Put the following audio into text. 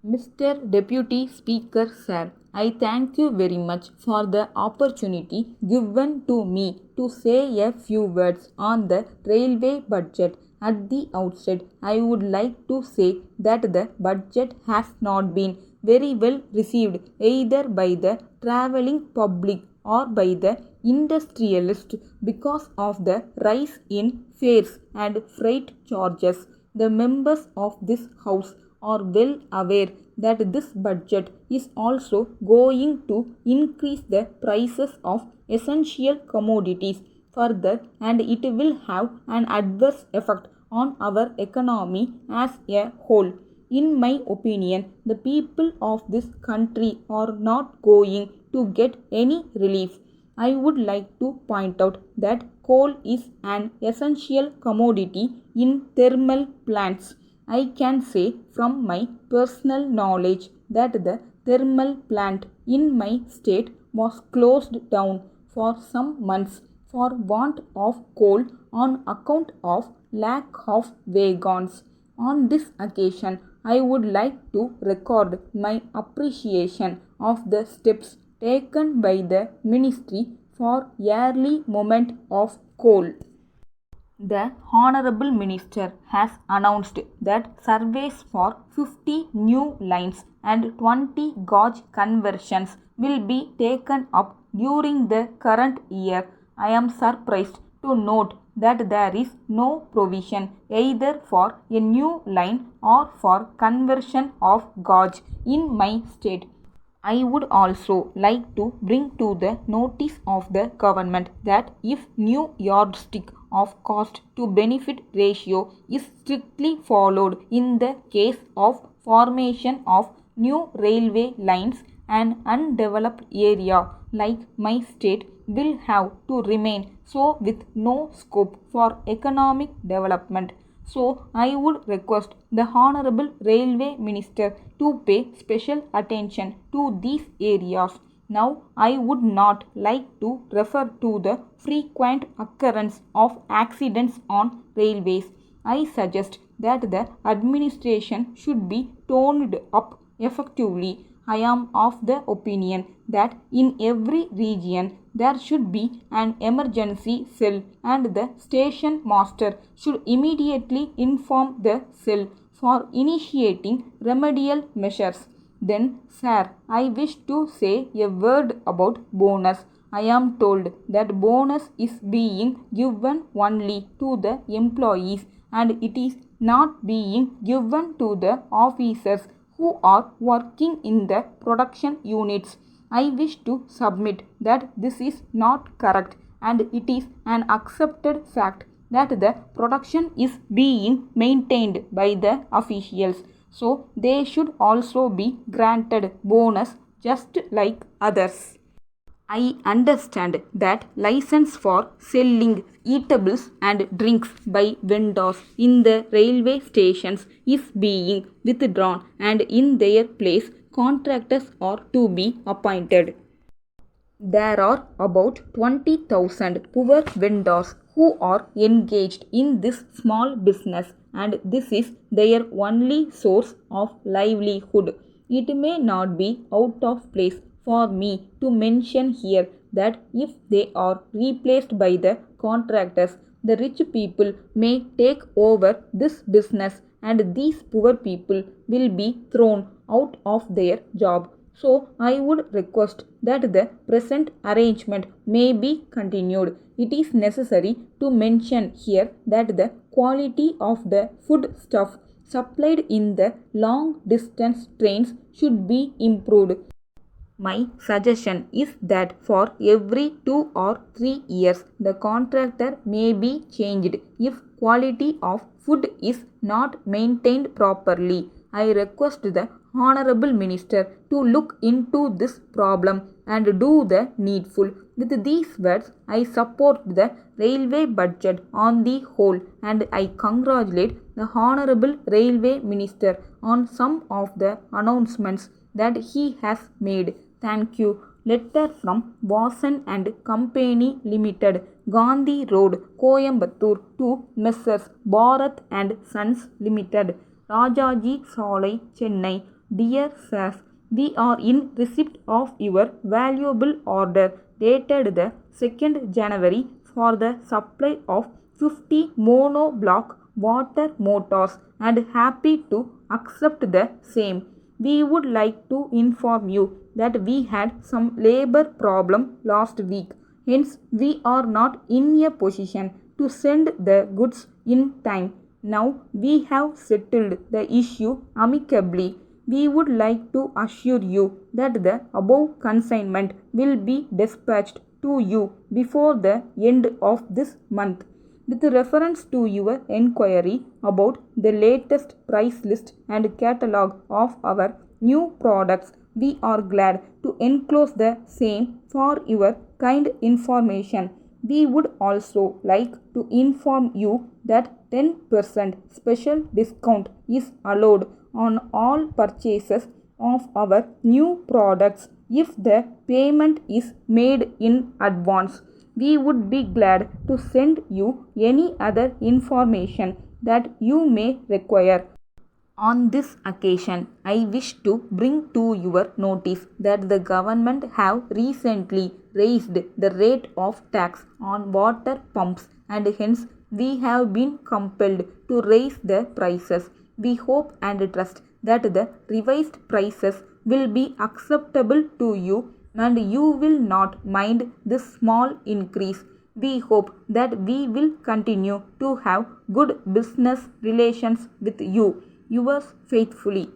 Mr. Deputy Speaker, Sir, I thank you very much for the opportunity given to me to say a few words on the railway budget. At the outset, I would like to say that the budget has not been very well received either by the travelling public or by the industrialists because of the rise in fares and freight charges. The members of this House are well aware that this budget is also going to increase the prices of essential commodities further, and it will have an adverse effect on our economy as a whole. In my opinion, the people of this country are not going to get any relief. I would like to point out that coal is an essential commodity in thermal plants. I can say from my personal knowledge that the thermal plant in my state was closed down for some months for want of coal on account of lack of wagons. On this occasion, I would like to record my appreciation of the steps taken by the Ministry for early movement of coal. The Honorable Minister has announced that surveys for 50 new lines and 20 gauge conversions will be taken up during the current year. I am surprised to note that there is no provision either for a new line or for conversion of gauge in my state. I would also like to bring to the notice of the government that if new yardstick of cost to benefit ratio is strictly followed in the case of formation of new railway lines, an undeveloped area like my state will have to remain so with no scope for economic development. So, I would request the Honorable Railway Minister to pay special attention to these areas. Now, I would not like to refer to the frequent occurrence of accidents on railways. I suggest that the administration should be toned up effectively. I am of the opinion that in every region there should be an emergency cell and the station master should immediately inform the cell for initiating remedial measures. Then, sir, I wish to say a word about bonus. I am told that bonus is being given only to the employees and it is not being given to the officers who are working in the production units. I wish to submit that this is not correct and it is an accepted fact that the production is being maintained by the officials. So they should also be granted bonus just like others. I understand that license for selling eatables and drinks by vendors in the railway stations is being withdrawn and in their place contractors are to be appointed. There are about 20,000 poor vendors who are engaged in this small business and this is their only source of livelihood. It may not be out of place for me to mention here that if they are replaced by the contractors, the rich people may take over this business and these poor people will be thrown out of their job. So, I would request that the present arrangement may be continued. It is necessary to mention here that the quality of the food stuff supplied in the long distance trains should be improved. My suggestion is that for every 2 or 3 years the contractor may be changed if quality of food is not maintained properly. I request the Honorable Minister to look into this problem and do the needful. With these words, I support the railway budget on the whole and I congratulate the Honorable Railway Minister on some of the announcements that he has made. Thank you. Letter from Vasan and Company Limited, Gandhi Road, Coimbatore to Messrs. Bharat and Sons Limited, Rajaji Salai, Chennai. Dear Sir, we are in receipt of your valuable order dated the 2nd January for the supply of 50 monoblock water motors and happy to accept the same. We would like to inform you that we had some labor problem last week. Hence, we are not in a position to send the goods in time. Now we have settled the issue amicably. We would like to assure you that the above consignment will be dispatched to you before the end of this month. With reference to your enquiry about the latest price list and catalog of our new products, we are glad to enclose the same for your kind information. We would also like to inform you that 10% special discount is allowed on all purchases of our new products if the payment is made in advance. We would be glad to send you any other information that you may require. On this occasion, I wish to bring to your notice that the government have recently raised the rate of tax on water pumps and hence we have been compelled to raise the prices. We hope and trust that the revised prices will be acceptable to you and you will not mind this small increase. We hope that we will continue to have good business relations with you. Yours faithfully.